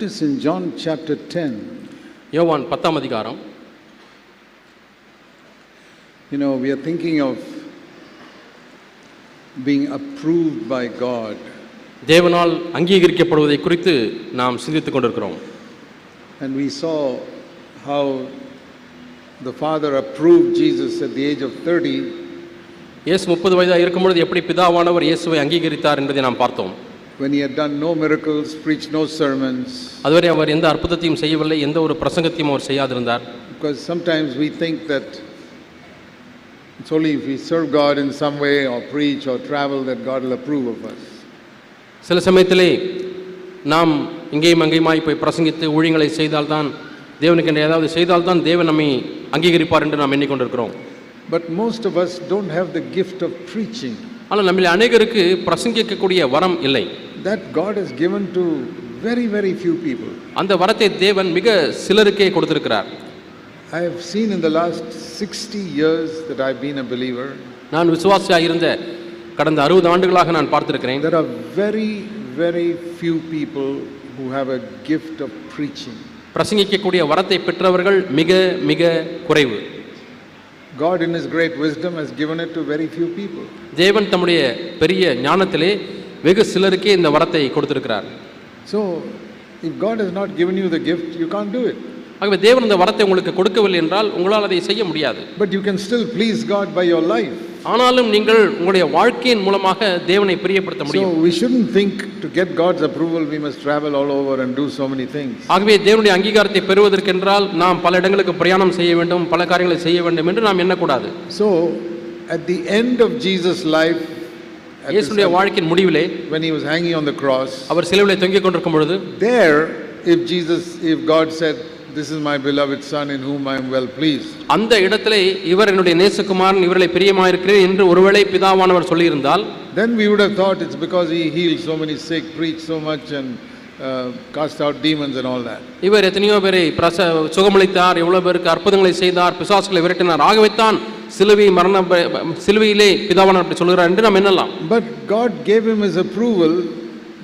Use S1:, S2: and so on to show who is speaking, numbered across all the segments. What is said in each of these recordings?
S1: Notice in John chapter 10.
S2: யோவான் 10ஆம் அதிகாரம்.
S1: You know, we are thinking of being approved by God.
S2: தேவனால் அங்கீகரிக்கப்படுவதை குறித்து நாம் சிந்தித்துக் கொண்டிருக்கிறோம்.
S1: And we saw how the Father approved Jesus at the age of 30.
S2: இயேசு 30 வயதாக இருக்கும்பொழுது எப்படி பிதாவானவர் இயேசுவை அங்கீகரித்தார் என்பதை நாம் பார்த்தோம்.
S1: When he had done no miracles, preached no sermons.
S2: அதுவரை அவர் எந்த அற்புதத்தையும் செய்யவில்லை, எந்த ஒரு பிரசங்கத்தையும் அவர் செய்யாதிருந்தார்.
S1: Because sometimes we think that it's only if we serve God in some way or preach or travel that God will approve of us.
S2: சில சமயத்திலே நாம் இங்கேயும் அங்கேயுமாய் போய் பிரசங்கித்து ஊழியங்களை செய்தால்தான், தேவனுக்கு ஏதாவது செய்தால்தான் தேவன் நம்மை அங்கீகரிப்பார் என்று நாம் எண்ணிக்கொண்டிருக்கிறோம்.
S1: But most of us don't have the gift of preaching.
S2: ஆனால் நம்மில் அநேகருக்கு பிரசங்கிக்கக்கூடிய வரம் இல்லை.
S1: That God has given to very, very few people.
S2: அந்த வரத்தை தேவன் மிக சிலருக்கே கொடுத்திருக்கிறார்.
S1: I have seen in the last 60 years that I've been a believer.
S2: நான் விசுவாசியாக இருந்த கடந்த 60 ஆண்டுகளாக நான் பார்த்திருக்கிறேன்.
S1: There are very, very few people who have a gift of preaching.
S2: பிரசங்கிக்கக்கூடிய வரத்தை பெற்றவர்கள் மிக மிக குறைவு.
S1: God in his great wisdom has given it to very few people.
S2: தேவன் தம்முடைய பெரிய ஞானத்திலே வெகு சிலருக்கே இந்த வரத்தை கொடுத்திருக்கிறார்.
S1: So if God has not given you the gift, you can't do it.
S2: ஆகவே தேவன் இந்த வரத்தை உங்களுக்கு கொடுக்கவில்லை என்றால் உங்களால் அதை செய்ய முடியாது.
S1: But you can still please God by your life.
S2: ஆனாலும் நீங்கள் உங்களுடைய வாழ்க்கையின் மூலமாக தேவனை பிரியப்படுத்த முடியும்.
S1: So we shouldn't think to get God's approval we must travel all over and do so many things.
S2: ஆகவே தேவனுடைய அங்கீகாரத்தை பெறுவதற்கென்றால் நாம் பல இடங்களுக்கு பிரயாணம் செய்ய வேண்டும், பல காரியங்களை செய்ய வேண்டும் என்று நாம் எண்ணக்கூடாது.
S1: So at the end of Jesus' life,
S2: இயேசுடைய வாழ்க்கையின் முடிவிலே,
S1: when he was hanging on the cross,
S2: அவர் சிலுவையிலே தொங்கிக் கொண்டிருக்கும் பொழுது,
S1: there if God said, this is my beloved son in whom I am well pleased,
S2: அந்த இடத்திலே இவர் என்னுடைய நேசகுமாரன், இவரை பிரியமாயிருக்கிறேன் என்று ஒருவேளை பிதாவானவர் சொல்லியிருந்தால்,
S1: then we would have thought it's because he healed so many sick, preached so much and cast out demons and all that.
S2: இவர் எத்தனையோ பேரை சுகமளித்தார், எவ்வளவு பேருக்கு அற்புதங்களை செய்தார், பிசாசுகளை விரட்டினார், ஆகவே தான் சிலுவையிலே பிதாவானவர் அப்படி சொல்கிறார் என்று நாம் எண்ணலாம்.
S1: But God gave him his approval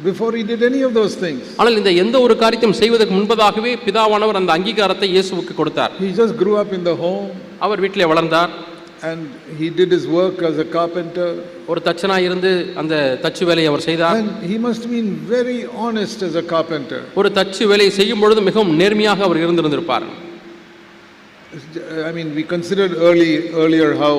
S1: before he did any of those things.
S2: ஆனால் இந்த எந்த ஒரு காரியத்தையும் செய்வதற்கு முன்பதாகவே பிதாவானவர் அந்த அங்கீகாரத்தை இயேசுவுக்கு கொடுத்தார்.
S1: He just grew up in the home.
S2: அவர் வீட்டிலே வளர்ந்தார்.
S1: And he did his work as a carpenter.
S2: ஒரு தச்சனாய் இருந்து அந்த தச்சு வேலையை அவர் செய்தார்.
S1: And he must have been very honest as a carpenter.
S2: ஒரு தச்சு வேலையை செய்யும் பொழுது மிகவும் நேர்மையாக அவர் இருந்திருப்பார்.
S1: I mean, we considered earlier how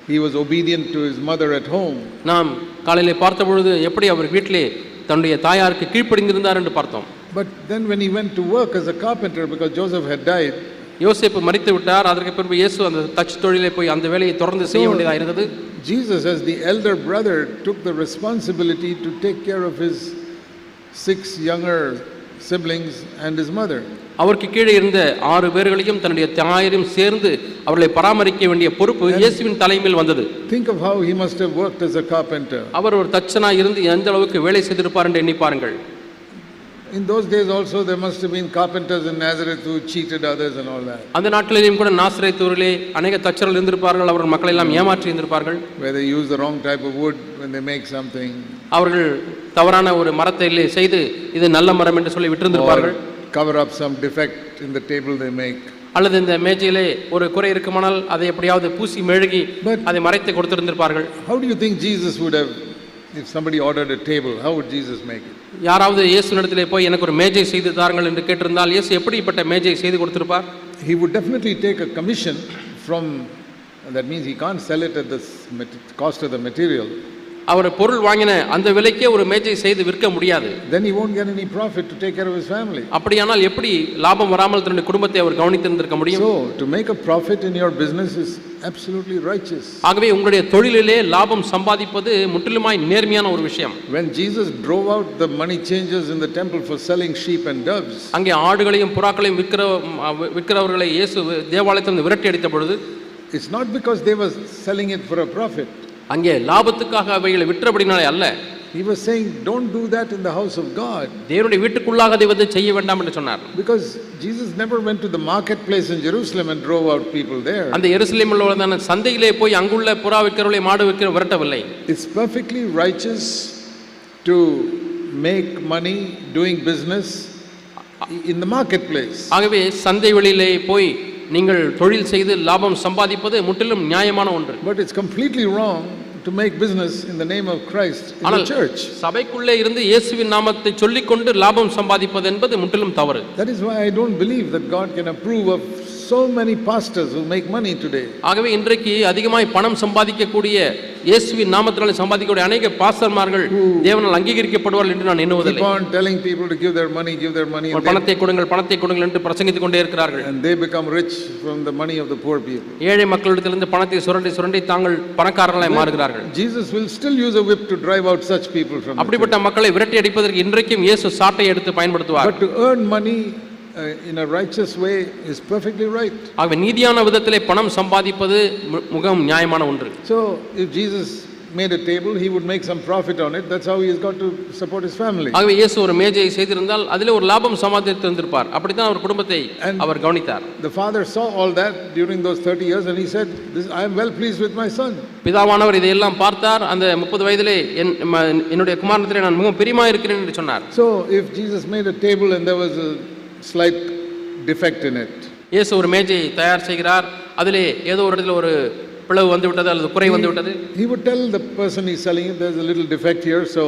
S1: he was obedient to his mother at home.
S2: நாம் காலையிலே பார்த்த பொழுது எப்படி அவர் வீட்டிலே தன்னுடைய தாயாருக்கு கீழ்ப்படிந்திருந்தார் என்று பார்த்தோம்.
S1: But then when he went to work as a carpenter because Joseph had died,
S2: யோசேப்பு மரித்து விட்டார். அதற்கு பிறகு இயேசு அந்த தச்சு தொழிலை போய் அந்த வேலையை தொடர்ந்து செய்ய வேண்டியதாக இருந்தது.
S1: Jesus as the elder brother took the responsibility to take care of his 6 younger siblings and his mother.
S2: அவருக்கு கீழே இருந்த 6 பேர்களையும் தன்னுடைய தாயாரையும் சேர்ந்து அவர்களை பராமரிக்க வேண்டிய பொறுப்பு இயேசுவின் தலைமையில் வந்தது.
S1: Think of how he must have worked as a carpenter.
S2: அவர் ஒரு தச்சனாய் இருந்து எந்த அளவுக்கு வேலை செய்திருப்பார் என்று எண்ணி பாருங்கள்.
S1: In those days also there must have been carpenters in Nazareth who cheated others and all that.
S2: அந்த நாட்களிலும் கூட நாசரேத் ஊரிலே अनेक தச்சர்கள் இருந்திருப்பார்கள். அவர்கள் மக்களை எல்லாம் ஏமாற்றி இருந்திருப்பார்கள்.
S1: Where they use the wrong type of wood when they make something.
S2: அவர்கள் தவறான ஒரு மரத்தை செய்து இது நல்ல மரம் என்று சொல்லி விட்டிருந்திருப்பார்கள்.
S1: Cover up some defect in the table they make.
S2: அல்லது இந்த மேஜையிலே ஒரு குறை இருக்குமானால் அதை எப்படியாவது பூசி மெழுகி அதை மறைத்து கொடுத்திருந்திருப்பார்கள்.
S1: How do you think Jesus would have, if somebody ordered a table, how would Jesus make it?
S2: யாராவது இயேசுவினிடத்திலே போய் எனக்கு ஒரு மேஜை செய்து தாருங்கள் என்று கேட்டிருந்தால் இயேசு எப்படிப்பட்ட மேஜை செய்து கொடுத்திருப்பார்?
S1: He would definitely take a commission from, that means he can't sell it at the cost of the material.
S2: அவர் பொருள் வாங்கின அந்த விலைக்கே ஒரு மேஜை செய்து விற்க முடியாது.
S1: Then he won't get any profit to take care of his family.
S2: அப்படியானால் எப்படி லாபம் வராமல் தன்னுடைய குடும்பத்தை அவர் கவனித்திருந்திருக்க முடியும்?
S1: So to make a profit in your business is absolutely righteous.
S2: ஆகவே உங்களுடைய தொழிலிலே லாபம் சம்பாதிப்பது முற்றிலுமாய் நேர்மையான ஒரு விஷயம்.
S1: When Jesus drove out the money changers in the temple for selling sheep and doves,
S2: அங்கே ஆடுகளையும் புறாக்களையும் விற்கிறவர்களை இயேசு தேவாலயத்திலிருந்து விரட்டி அடித்த பொழுது,
S1: it's not because they were selling it for a profit.
S2: அங்கே லாபத்துக்காக அவைகளை விற்றபடினாலே அல்ல.
S1: He was saying don't do that in the house of God.
S2: தேவனுடைய வீட்டுக்குள்ளாக அதை வந்து செய்ய வேண்டாம் என்று சொன்னார்.
S1: Because Jesus never went to the marketplace in Jerusalem and drove out people there.
S2: அந்த எருசலேமில் உள்ள சந்தையிலே போய் அங்குள்ள புறா விற்கிறவர்களை மாடு விற்கிற விரட்டவில்லை.
S1: It's perfectly righteous to make money doing business in the marketplace.
S2: ஆகவே சந்தை வெளியிலே போய் நீங்கள் தொழில் செய்து லாபம் சம்பாதிப்பது முற்றிலும் நியாயமான ஒன்று.
S1: But it's completely wrong to make business in the name of Christ in the church.
S2: சபைக்குள்ளே இருந்து இயேசுவின் நாமத்தை சொல்லிக்கொண்டு லாபம் சம்பாதிப்பது என்பது முற்றிலும் தவறு.
S1: That is why I don't believe that God can approve of so many pastors who make money today.
S2: ஆகவே இன்றைக்கு அதிகமாய் பணம் சம்பாதிக்கக்கூடிய இயேசுவின் நாமத்தினாலே சம்பாதிக்கக்கூடிய அநேக பாஸ்டர்மார்கள் தேவனால் அங்கீகரிக்கப்படுவார்கள் என்று நான் எண்ணுவதில்லை.
S1: Keep on telling people to give their money.
S2: பணத்தை கொடுங்கள் பணத்தை கொடுங்கள் என்று பிரசங்கித்துக் கொண்டே இருக்கிறார்கள்.
S1: And they become rich from the money of the poor people.
S2: ஏழை மக்களிடத்திலிருந்து பணத்தை சுரண்டி தாங்கள் பணக்காரர்களாய் மாறுகிறார்கள்.
S1: Jesus will still use a whip to drive out such people from.
S2: அப்படிப்பட்ட மக்களை விரட்டி அடிப்பதற்கு இன்றைக்கும் இயேசு சாட்டை எடுத்து பயன்படுத்துவார்.
S1: But to earn money in a righteous way is perfectly right.
S2: ஆகவே நீதியான விதத்திலே பணம் சம்பாதிப்பது மிகவும் நியாயமான ஒன்று.
S1: So if Jesus made a table, he would make some profit on it. That's how he has got to support his family.
S2: ஆகவே இயேசு ஒரு மேஜையை செய்திருந்தால் அதிலே ஒரு லாபம் சம்பாதித்திருப்பார். அப்படித்தான் அவர் குடும்பத்தை அவர் கவனித்தார்.
S1: The father saw all that during those 30 years and he said, I am well pleased with my son.
S2: பிதாவானவர் இதையெல்லாம் பார்த்தார். அந்த 30 வயதிலே என்னுடைய குமாரனிடத்திலே நான் மிகவும் பிரியமாக இருக்கிறேன் என்று சொன்னார்.
S1: So if Jesus made a table and there was a slight defect in it,
S2: இயேசு ஒரு மேஜையை தயார் செய்கிறார். அதிலே ஏதோ ஒரு இடத்துல ஒரு பிளவு வந்து விட்டது அல்லது குறை வந்து விட்டது.
S1: He would tell the person he's selling it, there's a little defect here, so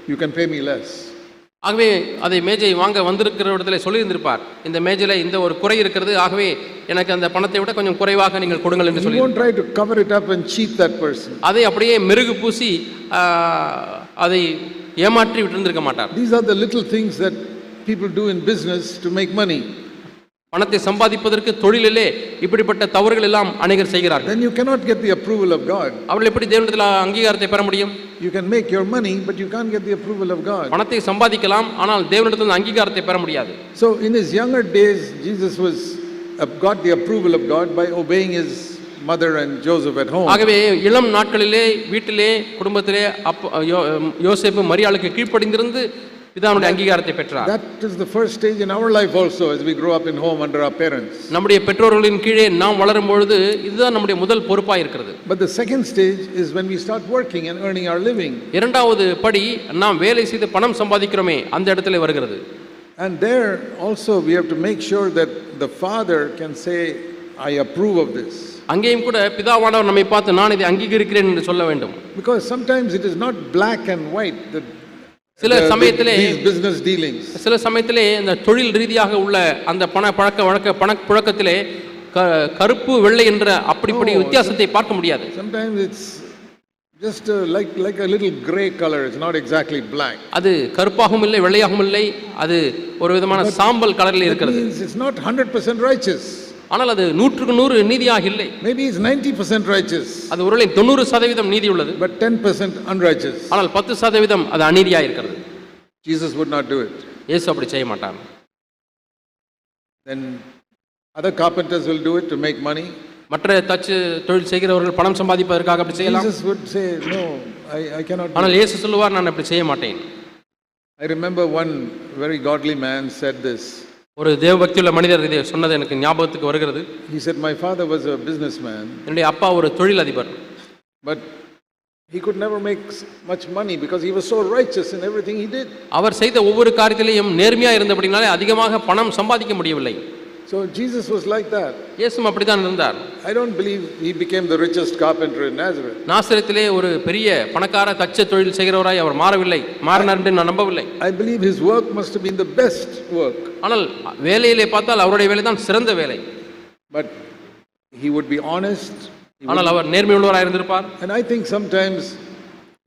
S1: you can pay me less.
S2: ஆகவே அதை மேஜை வாங்க வந்திருக்கிற இடத்துல சொல்லியிருந்திருப்பார், இந்த மேஜையில் இந்த ஒரு குறை இருக்கிறது, ஆகவே எனக்கு அந்த பணத்தை விட கொஞ்சம் குறைவாக நீங்கள் கொடுங்கள் என்று சொல்லி.
S1: He won't try to cover it up and cheat that person.
S2: அதை அப்படியே மெருகு பூசி அதை ஏமாற்றி விட்டிருந்திருக்க மாட்டார்.
S1: These are the little things that people do in business to make money.
S2: பணத்தை சம்பாதிப்பதற்கு தொழிலிலே இப்படிப்பட்ட தவறுகள் எல்லாம் அநேகர் செய்கிறார்கள்.
S1: Then you cannot get the approval of God.
S2: அவர்கள் எப்படி தேவனிடத்தில் அங்கீகாரத்தை பெற முடியும்?
S1: You can make your money but you can't get the approval of God.
S2: பணத்தை சம்பாதிக்கலாம், ஆனால் தேவனிடத்தில் அங்கீகாரத்தை பெற முடியாது.
S1: So in his younger days Jesus was got the approval of God by obeying his mother and Joseph at home.
S2: ஆகவே இளம் நாட்களிலே வீட்டிலே குடும்பத்திலே யோசேப்பு மரியாளுக்கு கீழ்ப்படிந்திருந்து பிதாவுடைய அங்கீகாரத்தை பெற்றார்.
S1: That is the first stage in our life also as we grow up in home under our parents.
S2: நம்முடைய பெற்றோர்களின் கீழே நாம் வளரும் பொழுது இதுதான் நம்முடைய முதல் பொறுப்பாக இருக்கிறது.
S1: But the second stage is when we start working and earning our living.
S2: இரண்டாவது படி நாம் வேலை செய்து பணம் சம்பாதிக்கிறோமே அந்த இடத்துல வருகிறது.
S1: And there also we have to make sure that the father can say I approve of this.
S2: அங்கேயும் கூட பிதாவானவர் நம்மை பார்த்து நான் இதை அங்கீகரிக்கிறேன் என்று சொல்ல வேண்டும்.
S1: Because sometimes it is not black and white that
S2: சில சமயத்திலே
S1: business dealings.
S2: சில சமயத்திலே இந்த தொழில் ரீதியாக உள்ள அந்த பணப்புழக்கத்திலே கருப்பு வெள்ளை என்ற அப்படிப்படி வித்தியாசத்தை பார்க்க முடியாது.
S1: Sometimes it's just like a little gray color. It's not exactly black.
S2: அது கருப்பாகவும் இல்லை வெள்ளையாகவும் இல்லை, அது ஒரு விதமான சாம்பல் கலரில் இருக்கிறது.
S1: It's not 100% righteous.
S2: ஆனால் அது 100% நீதியாக இல்லை.
S1: Maybe it's 90% righteous.
S2: அது ஒருவேளை 90% நீதி உள்ளது.
S1: But 10% unrighteous.
S2: ஆனால் 10% அது அநீதியாக இருக்கிறது.
S1: Jesus would not do it.
S2: இயேசு அப்படி செய்ய மாட்டார்.
S1: Then other carpenters will do it to make money.
S2: மற்ற தச்சு தொழில் செய்கிறவர்கள் பணம் சம்பாதிப்பதற்காக அப்படி செய்யலாம்.
S1: Jesus would say no, I cannot.
S2: ஆனால் இயேசு சொல்லுவார் நான் அப்படி செய்ய மாட்டேன்.
S1: I remember one very godly man said this.
S2: ஒரு தேவபக்தியுள்ள மனிதர் இதை சொன்னது எனக்கு ஞாபகத்துக்கு வருகிறது.
S1: He said my father was a businessman.
S2: என்னுடைய அப்பா ஒரு தொழிலதிபர்.
S1: But he could never make much money because he was so righteous in everything he did.
S2: அவர் செய்த ஒவ்வொரு காரியத்திலேயும் நேர்மையாக இருந்தபடினாலே அதிகமாக பணம் சம்பாதிக்க முடியவில்லை.
S1: So Jesus was like that.
S2: இயேசுவும் அப்படித்தான் இருந்தார்.
S1: I don't believe he became the richest carpenter in Nazareth.
S2: நாசரேத்திலே ஒரு பெரிய பணக்கார தச்ச தொழில் செய்கிறவராய் அவர் மாறினார் என்று நான் நம்பவில்லை.
S1: I believe his work must have been the best work.
S2: ஆனால் வேலையிலே பார்த்தால் அவருடைய வேலை தான் சிறந்த வேலை.
S1: But he would be honest.
S2: ஆனால் அவர் நேர்மை உள்ளவராய் இருந்திருப்பார்.
S1: And I think sometimes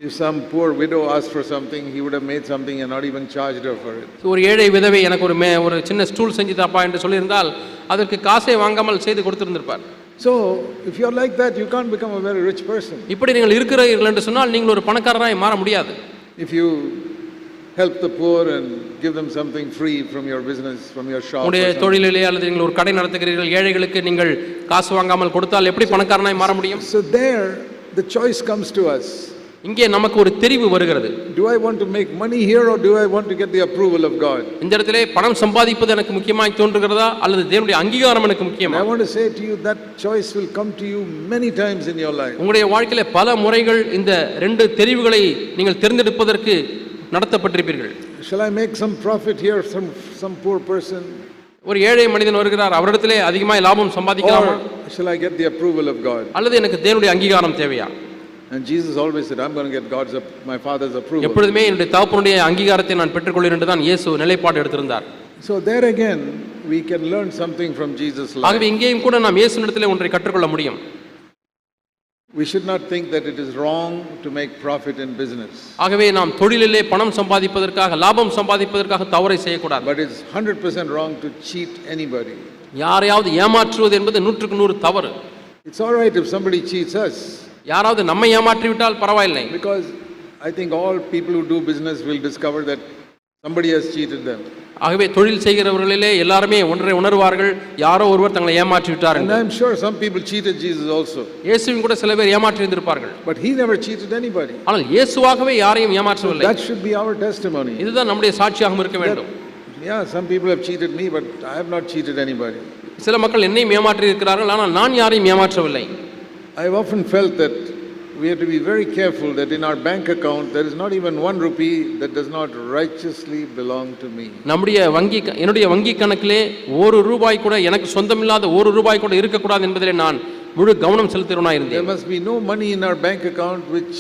S1: if some poor widow asked for something, he would have made something and not even charged her for it.
S2: ஒரு ஏழை விதவை எனக்கு ஒரு சின்ன ஸ்டூல் செஞ்சு தாப்பா என்று சொல்லியிருந்தால் அதற்கு காசை வாங்காமல் செய்து கொடுத்திருந்திருப்பார்.
S1: So if you are like that, you can't become a very rich person.
S2: இப்படி நீங்கள் இருக்கிறீர்கள் என்று சொன்னால் நீங்கள் ஒரு பணக்காரராய் மாற முடியாது.
S1: If you help the poor and give them something free from your business, from your shop.
S2: உங்களுடைய தொழிலிலே அல்லது நீங்கள் ஒரு கடை நடத்துகிறீர்கள், ஏழைகளுக்கு நீங்கள் காசு வாங்காமல் கொடுத்தால் எப்படி பணக்காரனாய் மாற முடியும்?
S1: So there the choice comes to us.
S2: இங்கே நமக்கு ஒரு தெரிவு வருகிறது.
S1: Do I want to make money here or do I want to get the approval of God?
S2: இந்த இடத்திலே பணம் சம்பாதிப்பது எனக்கு முக்கியமாய் தோன்றுகிறதா அல்லது தேவனுடைய அங்கீகாரம் எனக்கு முக்கியமா?
S1: I want to say to you that choice will come to you many times in your life.
S2: உங்களுடைய வாழ்க்கையில பல முறைகள் இந்த ரெண்டு தெரிவுகளை நீங்கள் தேர்ந்தெடுப்பதற்கு நடத்தப்பட்டிருப்பீர்கள்.
S1: Shall I make some profit here from some poor person?
S2: ஒரு ஏழை மனிதன் வருகிறார், அவரிடத்திலே அதிகமாக லாபம் சம்பாதிக்கலாமா,
S1: Or shall I get the approval of God?
S2: அல்லது எனக்கு தேவனுடைய அங்கீகாரம் தேவையா?
S1: And Jesus always said, I'm going to get my Father's approval.
S2: எப்பொழுதுமே என்னுடைய தகப்பனுடைய அங்கீகாரத்தை நான் பெற்றுக்கொள்கிறேன் என்று தான் இயேசு நிலைப்பாடு எடுத்திருந்தார்.
S1: So there again we can learn something from Jesus' life.
S2: ஆகவே இங்கேயும் கூட நாம் இயேசுவிடத்திலே ஒன்றை கற்றுக்கொள்ள முடியும்.
S1: We should not think that it is wrong to make profit in business.
S2: ஆகவே நாம் தொழிலிலே பணம் சம்பாதிப்பதற்காக, லாபம் சம்பாதிப்பதற்காக தவறை செய்யக்கூடாது.
S1: But it's 100% wrong to cheat anybody.
S2: யாரையாவது ஏமாற்றுவது என்பது 100% தவறு.
S1: It's all right if somebody cheats us.
S2: யாராவது நம்மை ஏமாற்றி விட்டால் பரவாயில்லை.
S1: Because I think all people who do business will discover that somebody has cheated them.
S2: ஆகவே தொழில் செய்கிறவர்களிலே எல்லாருமே ஒன்றை உணர்வார்கள், யாரோ ஒருவர் தங்களை ஏமாற்றி விட்டார்
S1: And
S2: என்று.
S1: I'm sure some people cheated Jesus also.
S2: இயேசுவின் கூட சில பேர் ஏமாற்றி இருந்திருப்பார்கள்.
S1: But he never cheated anybody.
S2: ஆனால் இயேசுவாகவே யாரையும் ஏமாற்றவில்லை.
S1: That should be our testimony.
S2: இதுதான் நம்முடைய சாட்சியாக இருக்க வேண்டும்.
S1: Yeah, some people have cheated me, but I have not cheated anybody.
S2: சில மக்கள் என்னையும் ஏமாற்றி இருக்கிறார்கள், ஆனால் நான் யாரையும் ஏமாற்றவில்லை.
S1: I've often felt that we have to be very careful that in our bank account there is not even 1 rupee that does not righteously belong to me.
S2: என்னுடைய வங்கி கணக்கிலே ஒரு ரூபாய் கூட எனக்கு சொந்தமில்லாத ஒரு ரூபாய் கூட இருக்கக்கூடாது என்பதிலே நான் முழு கவனம் செலுத்துகிறவனாக இருந்தேன்.
S1: There must be no money in our bank account which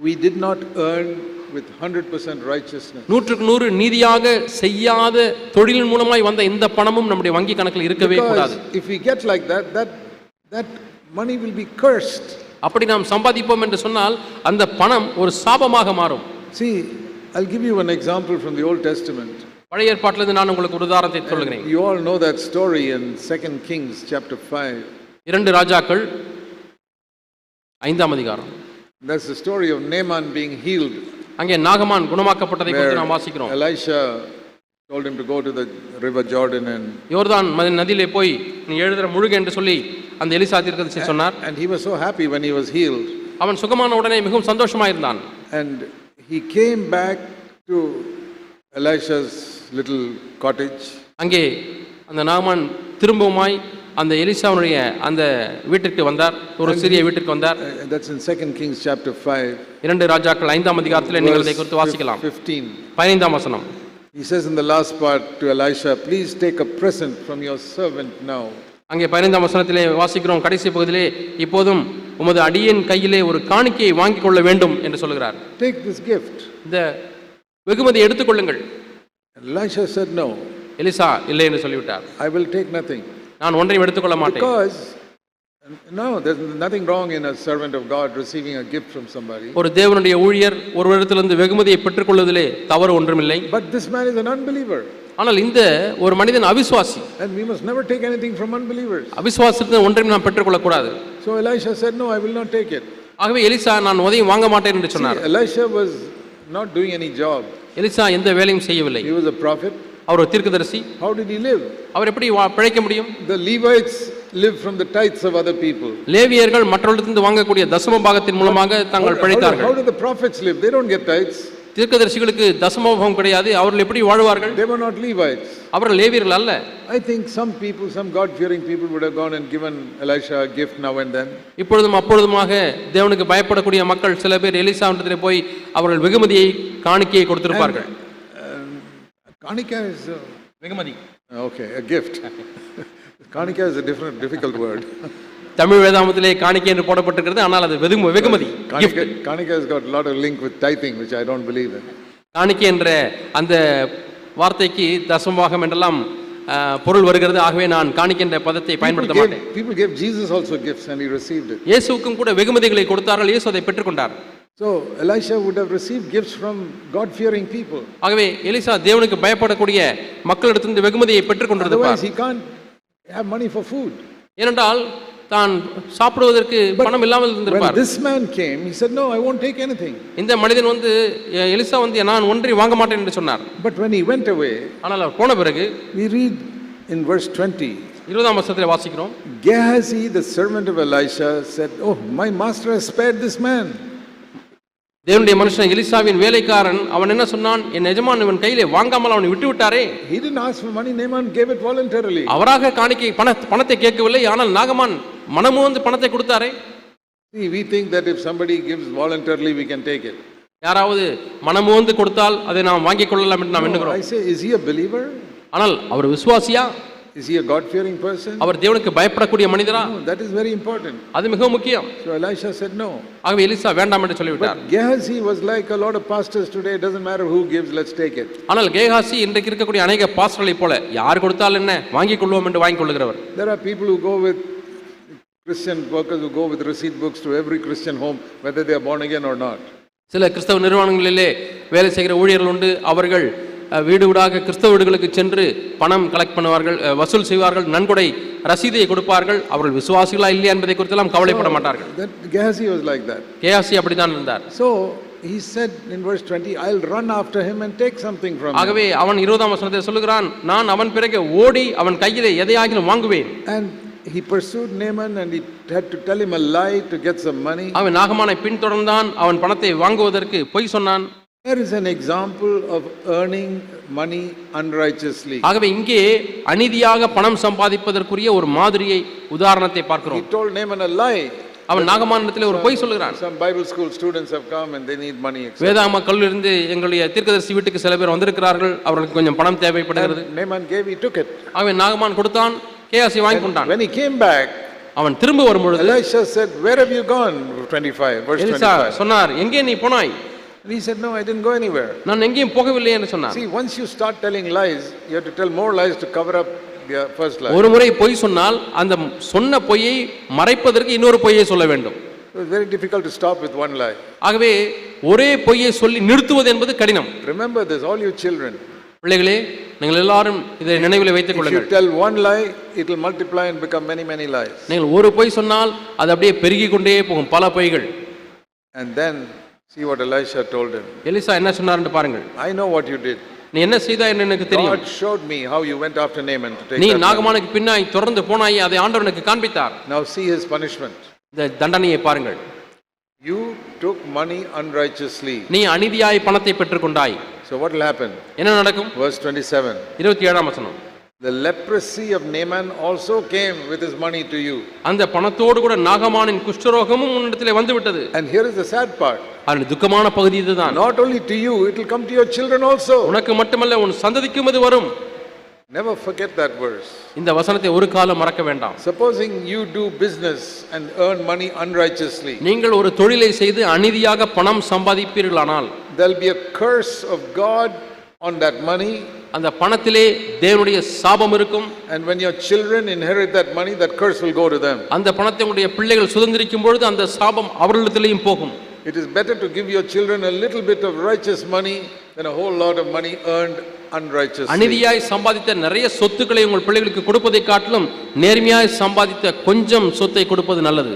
S1: we did not earn with 100% righteousness.
S2: 100% நீதியாக செய்யாத தொழிலின் மூலமாய் வந்த இந்த பணமும் நம்முடைய வங்கி கணக்கில் இருக்கவே கூடாது.
S1: Because if we get like that money will be cursed.
S2: அப்படி நாம் சம்பாதிப்போம் என்று சொன்னால் அந்த பணம் ஒரு சாபமாக மாறும்.
S1: See, I'll give you an example from the Old Testament.
S2: பழைய ஏற்பாட்டிலிருந்து நான் உங்களுக்கு ஒரு உதாரணத்தை சொல்கிறேன்.
S1: You all know that story in 2 Kings chapter 5.
S2: 2 ராஜாக்கள் 5ஆம் அதிகாரம்.
S1: That's the story of Naaman being healed.
S2: அங்கே நாகமான் குணமாக்கப்பட்டதை குறித்து நாம் வாசிக்கிறோம்.
S1: Elisha told him to go to the river Jordan and
S2: யோர்தான் நதியிலே போய் நீ எழுதுற முழுக என்று சொல்லி அந்த எலிசா தீர்க்கதரிசி சொன்னார்.
S1: And he was so happy when he was healed.
S2: அவன் சுகமான உடனே மிகவும் சந்தோஷமாக இருந்தான்.
S1: And he came back to Elisha's little cottage.
S2: அங்கே அந்த நாகமான் திரும்பவுமாய் அந்த எலிசாவுடைய அந்த வீட்டிற்கு வந்தார், ஒரு சிறிய வீட்டிற்கு வந்தார்.
S1: That's in 2 Kings chapter 5.
S2: 2 ராஜாக்கள் 5ஆம் அதிகாரத்தில் நீங்கள் இதை குறித்து வாசிக்கலாம். 15ஆம் வசனம்.
S1: He says in the last part to Elisha, please take a present from your servant now.
S2: அங்கே 15ஆம் வசனத்திலே வாசிக்கிறோம், கடைசி பகுதியிலே இப்போதும் உமது அடியேன் கையிலே ஒரு காணிக்கையை வாங்கிக் கொள்ள வேண்டும் என்று சொல்கிறார்.
S1: Take this gift.
S2: இந்த வெகுமதியை எடுத்துக்கொள்ளுங்கள்.
S1: Elisha said no.
S2: எலிசா இல்லை என்று சொல்லிவிட்டார்.
S1: I will take nothing.
S2: நான் ஒன்றையும் எடுத்துக்கொள்ள மாட்டேன்.
S1: Because no, there's nothing wrong in a servant of God receiving a gift from somebody.
S2: ஒரு தேவனுடைய ஊழியர் ஒருவரிடத்திலிருந்து வெகுமதியை பெற்றுக்கொள்வதிலே தவறு ஒன்றுமில்லை.
S1: But this man is an unbeliever.
S2: ஆனால் இந்த ஒரு மனிதன் அவிசுவாசி.
S1: And we must never take anything from unbelievers.
S2: அவிசுவாசத்திலிருந்து ஒன்றையும் நாம் பெற்றுக்கொள்ள கூடாது.
S1: So Elisha said no, I will not take it.
S2: ஆகவே எலிசா நான் உதவியும் வாங்க மாட்டேன் என்று சொன்னார்.
S1: Elisha was not doing any job.
S2: Elisha எந்த வேலையும் செய்யவில்லை.
S1: He was a prophet.
S2: அவர் ஒரு தீர்க்கதரிசி.
S1: How did he live?
S2: அவர் எப்படி பிழைக்க முடியும்?
S1: The Levites live from the tithes of other people.
S2: லேவியர்கள் மற்றவர்களிடமிருந்து வாங்கக்கூடிய தசம பாகத்தின் மூலமாக தாங்கள் பிழைத்தார்கள்.
S1: How do the prophets live? They don't get tithes.
S2: தீர்க்கதரிசிகளுக்கு தசமபாகம் கிடையாது. அவர்கள் எப்படி வாழ்வார்கள்?
S1: They were not Levites.
S2: அவர்கள் லேவியர்கள் அல்ல.
S1: I think some people, some God-fearing people would have gone and given Elisha a gift now and then.
S2: இப்பொழுதும் அப்பொழுதுமாக தேவனுக்கு பயப்படக்கூடிய மக்கள் சில பேர் எலிசாவிடத்திலே போய் அவர்கள் வெகுமதியை காணிக்கையை கொடுத்திருப்பார்கள்.
S1: Kanika is
S2: வெகுமதி.
S1: Okay, a gift. Kanika is a difficult word.
S2: Tamil வேதாமத்திலே காணிக்கை என்று போடப்பட்டிருக்கிறது, ஆனால் அது வெகுமதி.
S1: Kanika has got a lot of link with tithing, which I don't believe in.
S2: காணிக்கை என்ற அந்த வார்த்தைக்கு தசமபாகம் என்றெல்லாம் பொருள் வருகிறது. ஆகவே நான் காணிக்கை என்ற பதத்தை பயன்படுத்த மாட்டேன்.
S1: People gave Jesus also gifts and he received it.
S2: இயேசுவுக்கும் கூட வெகுமதிகளை கொடுத்தார்கள், இயேசு அதை பெற்றுக்கொண்டார்.
S1: So Elisha would have received gifts from God-fearing people.
S2: ஆகவே எலிசா தேவனுக்கு பயப்படக்கூடிய மக்களிடத்திலிருந்து வெகுமதியை பெற்றுக்கொண்டிருந்தார்.
S1: Otherwise he can't have money for food.
S2: ஏனென்றால் தான் சாப்பிடுவதற்கு பணம் இல்லாமல் இருந்திருப்பார்.
S1: When this man came, he said, no, I won't take anything.
S2: இந்த மனிதன் எலிசா நான் ஒன்றை வாங்க மாட்டேன் என்று சொன்னார்.
S1: But when he went away,
S2: ஆனால் அவர் போன பிறகு
S1: we read in verse 20,
S2: 20ஆம் வசனத்திலே வாசிக்கிறோம்,
S1: Gehazi, the servant of Elisha, said, oh, my master has spared this man.
S2: தேவனுடைய மனுஷன் எலிசாவின் வேலைக்காரன் அவன் என்ன சொன்னான், என் எஜமான் இவன் கையிலே வாங்காமல் அவனை விட்டு விட்டாரே.
S1: He didn't ask for money, Naaman gave it voluntarily.
S2: அவராக காணிக்கை பணத்தை கேட்கவில்லை, ஆனால் நாகமான் மனமுவந்து பணத்தை கொடுத்தாரே.
S1: See, we think that if somebody gives voluntarily, we can take it.
S2: யாராவது மனமோந்து கொடுத்தால் அதை நாம் வாங்கிக் கொள்ளலாம் என்று நாம்
S1: No,
S2: எண்ணுகிறோம்.
S1: I say, is he a believer?
S2: ஆனால் அவர் விசுவாசியா?
S1: Is he a God-fearing person?
S2: அவர் தேவனுக்கு பயப்படக்கூடிய மனிதரா?
S1: No, that is very important.
S2: அது மிகவும் முக்கியம்.
S1: So Elisha said no.
S2: ஆகவே எலிசா வேண்டாம் என்று சொல்லிவிட்டார்.
S1: But Gehazi was like a lot of pastors today. It doesn't matter who gives, let's take it.
S2: ஆனால் கேகாசி இன்றைக்கு இருக்கக்கூடிய அநேக பாஸ்டர்களைப் போல யார் கொடுத்தால் என்ன வாங்கிக் கொள்வோம் என்று வாங்கிக் கொள்ளுகிறவர்.
S1: There are people who go with Christian workers who go with receipt books to every Christian home, whether they are born again or not.
S2: சில கிறிஸ்தவ நிறுவனங்களிலே வேலை செய்கிற ஊழியர்கள் உண்டு. அவர்கள் வீடு வீடாக கிறிஸ்தவ வீடுகளுக்கு சென்று பணம் கலெக்ட் பண்ணுவார்கள், வசூல் செய்வார்கள், நன்கொடை ரசீதை கொடுப்பார்கள். அவர்கள் விசுவாசிகளா இல்லையா என்பதை குறித்தெல்லாம் கவலைப்பட மாட்டார்கள்.
S1: That Gehazi was like that.
S2: Gehazi அப்படித்தான் இருந்தார்.
S1: So he said in verse 20, I'll run after him and take something from him.
S2: ஆகவே அவன் 20ஆம் வசனத்தில் சொல்லுகிறான், நான் அவன் பிறகு ஓடி அவன் கையிலே எதையாகிலும் வாங்குவேன்.
S1: And he pursued Naaman and he had to tell him a lie to get some money.
S2: அவன் நாகமானை பின்தொடர்ந்தான், அவன் பணத்தை வாங்குவதற்கு பொய் சொன்னான்.
S1: There is an example of earning money unrighteously.
S2: ஆகவே இங்கே அநீதியாக பணம் சம்பாதிப்பதற்குரிய ஒரு மாதிரியை உதாரணத்தை
S1: He
S2: பார்க்கிறோம்.
S1: told Naaman a lie.
S2: அவன் நாகமானிடத்தில் ஒரு பொய் சொல்லுகிறான்.
S1: Some Bible school students have come and they need money.
S2: வேதாகம கல்லூரியிலிருந்து எங்களுடைய தீர்க்கதரிசி வீட்டுக்கு சில பேர் வந்திருக்கிறார்கள், அவர்களுக்கு கொஞ்சம் பணம் தேவைப்படுகிறது.
S1: Naaman gave, he took it.
S2: அவன் நாகமான் கொடுத்தான், கேயாசி வாங்கி கொண்டான்.
S1: When he came back,
S2: அவன் திரும்ப வரும்பொழுது
S1: Elisha said, where have you gone? 25, verse
S2: Elisha
S1: 25.
S2: சொன்னார், எங்கே நீ போனாய்?
S1: And he said, no, I didn't go anywhere.
S2: நான் எங்கேயும் போகவில்லை என்று சொன்னான்.
S1: See, once you start telling lies, you have to tell more lies to cover up the first lie.
S2: ஒரு முறை பொய் சொன்னால் அந்த சொன்ன பொய்யை மறைப்பதற்கு இன்னொரு பொய்யை சொல்ல வேண்டும்.
S1: It was very difficult to stop with one lie.
S2: ஆகவே ஒரே பொய்யை சொல்லி நிறுத்துவது என்பது கடினம்.
S1: Remember this, all you children.
S2: பிள்ளைகளே, நீங்கள் எல்லாரும் இதை நினைவில் வைத்துக்
S1: If you
S2: கொள்ளுங்கள்.
S1: tell one lie, it will multiply and become many, many lies.
S2: நீங்கள் ஒரு பொய் சொன்னால் அது அப்படியே பெருகிக் கொண்டே போகும், பல பொய்கள்.
S1: And then see what Elisha told him.
S2: Elisha என்ன சொன்னார் என்று பாருங்கள்.
S1: I know what you did.
S2: நீ என்ன செய்தாய் என்று எனக்கு தெரியும்.
S1: God showed me how you went after Naaman to take
S2: நீ
S1: that money.
S2: நாகமானுக்கு பின்னாய் தொடர்ந்து போனாய், அதை ஆண்டவர் எனக்கு காண்பித்தார்.
S1: Now see his punishment.
S2: இந்த தண்டனையை பாருங்கள்.
S1: You took money unrighteously.
S2: நீ அநீதியாய் பணத்தை பெற்றுக்கொண்டாய்.
S1: So what will happen?
S2: என்ன நடக்கும்?
S1: Verse 27.
S2: 27ஆம் வசனம்.
S1: The leprosy of Naaman also came with his money to you.
S2: அந்த பணத்தோடு கூட நாகமானின் குஷ்டரோகமும் உன்னிடத்திலே வந்து விட்டது.
S1: And here is the sad part.
S2: அது துக்கமான பகுதி இதுதான்.
S1: Not only to you, it will come to your children also.
S2: உனக்கு மட்டுமல்ல உன் சந்ததிக்கும் இது வரும்.
S1: Never forget that verse.
S2: இந்த வசனத்தை ஒரு காலம் மறக்க வேண்டாம்.
S1: Supposing you do business and earn money unrighteously,
S2: நீங்கள் ஒரு தொழிலை செய்து அநீதியாக பணம் சம்பாதிப்பீர்களானால்
S1: there'll be a curse of God on that money.
S2: அந்த பணத்திலே தேவனுடைய சாபம் இருக்கும்.
S1: And when your children inherit that money, that curse will go to them.
S2: அந்த பணத்தை உங்களுடைய பிள்ளைகள் சுதந்திரிக்கும் பொழுது அந்த சாபம் அவர்களிடத்திலேயும் போகும்.
S1: It is better to give your children a little bit of righteous money than a whole lot of money earned unrighteously.
S2: அநீதியாய் சம்பாதித்த நிறைய சொத்துக்களை உங்கள் பிள்ளைகளுக்கு கொடுப்பதை காட்டிலும் நேர்மையாய் சம்பாதித்த கொஞ்சம் சொத்தை கொடுப்பது நல்லது.